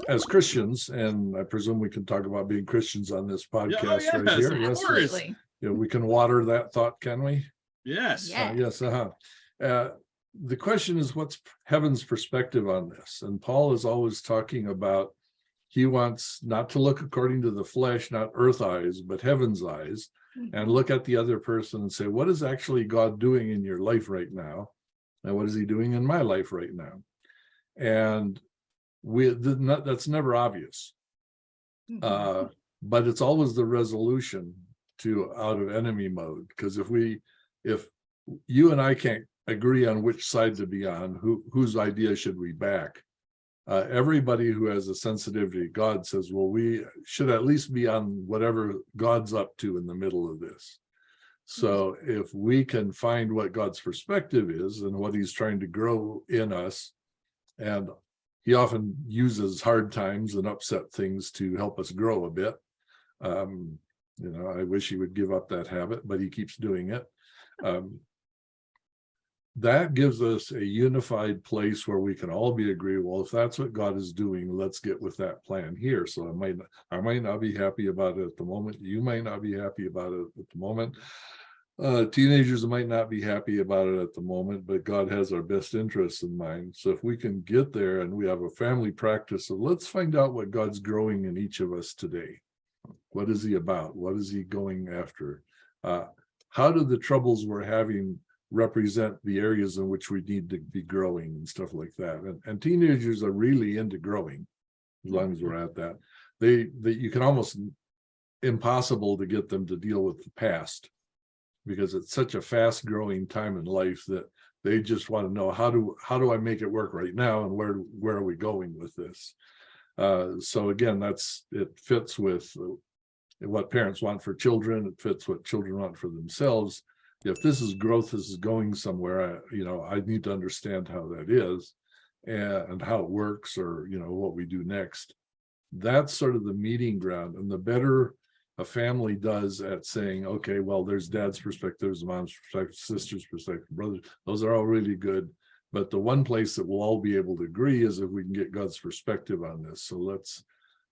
as Christians, and I presume we can talk about being Christians on this podcast right here. Yes, Absolutely. We can water that thought, can we? Yes. Yes. The question is, what's heaven's perspective on this? And Paul is always talking about, he wants not to look according to the flesh, not earth eyes, but heaven's eyes, and look at the other person and say, what is actually God doing in your life right now? And what is he doing in my life right now? And that's never obvious. But it's always the resolution to out of enemy mode. Because if you and I can't agree on which side to be on, whose idea should we back? Everybody who has a sensitivity to God says, well, we should at least be on whatever God's up to in the middle of this. So if we can find what God's perspective is and what he's trying to grow in us, and he often uses hard times and upset things to help us grow a bit. I wish he would give up that habit, but he keeps doing it. That gives us a unified place where we can all be agree, well, if that's what God is doing, let's get with that plan here. So I might not be happy about it at the moment. You might not be happy about it at the moment. Teenagers might not be happy about it at the moment, but God has our best interests in mind. So if we can get there and we have a family practice of, let's find out what God's growing in each of us today. What is he about? What is he going after? How do the troubles we're having represent the areas in which we need to be growing and stuff like that? And teenagers are really into growing, as long as we're at that. You can almost impossible to get them to deal with the past, because it's such a fast growing time in life that they just want to know, how do I make it work right now, and where are we going with this? So again, it fits with what parents want for children. It fits what children want for themselves. If this is growth, this is going somewhere, I need to understand how that is and how it works, or what we do next. That's sort of the meeting ground. And the better a family does at saying, okay, well, there's dad's perspective, there's mom's perspective, sister's perspective, brothers, those are all really good. But the one place that we'll all be able to agree is if we can get God's perspective on this. So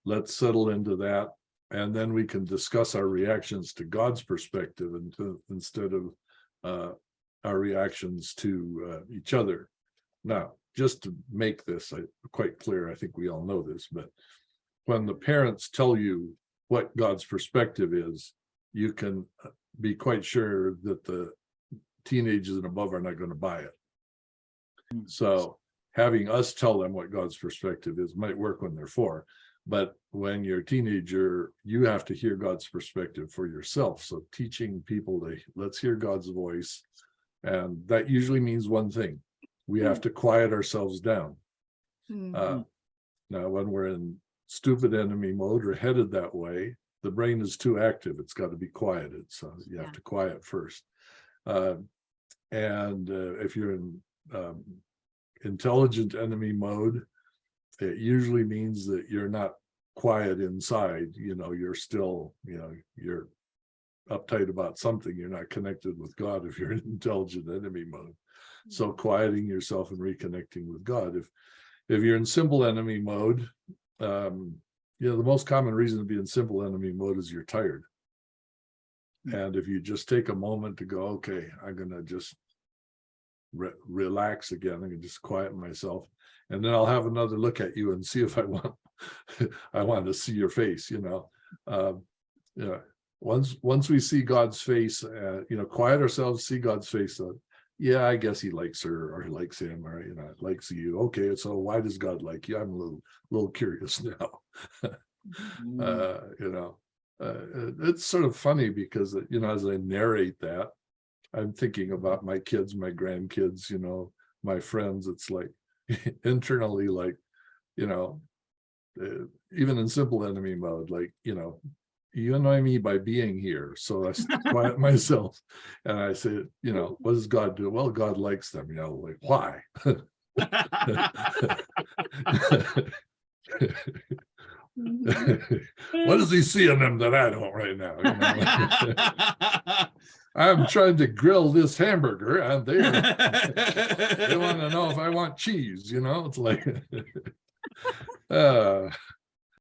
let's settle into that. And then we can discuss our reactions to God's perspective instead of our reactions to each other. Now, just to make this quite clear, I think we all know this, but when the parents tell you what God's perspective is, you can be quite sure that the teenagers and above are not going to buy it. So having us tell them what God's perspective is might work when they're 4. But when you're a teenager, you have to hear God's perspective for yourself. So teaching people let's hear God's voice. And that usually means one thing. We have to quiet ourselves down. Now, when we're in stupid enemy mode or headed that way, the brain is too active. It's got to be quieted. So you have to quiet first. If you're in intelligent enemy mode, it usually means that you're not quiet inside. You're still, you're uptight about something. You're not connected with God if you're in intelligent enemy mode. So quieting yourself and reconnecting with God. If you're in simple enemy mode, the most common reason to be in simple enemy mode is you're tired. And if you just take a moment to go, okay, I'm going to just relax again. I'm going to just quiet myself. And then I'll have another look at you and see if I want to see your face, Once we see God's face, quiet ourselves, see God's face. I guess he likes her, or he likes him, or likes you. Okay, so why does God like you? I'm a little curious now. It's sort of funny because as I narrate that, I'm thinking about my kids, my grandkids, my friends. It's like internally, like even in simple enemy mode, like you annoy me by being here. So I quiet myself and I say, what does God do? Well, God likes them, like, why? What does he see in them that I don't right now? I'm trying to grill this hamburger and they want to know if I want cheese, it's like Uh,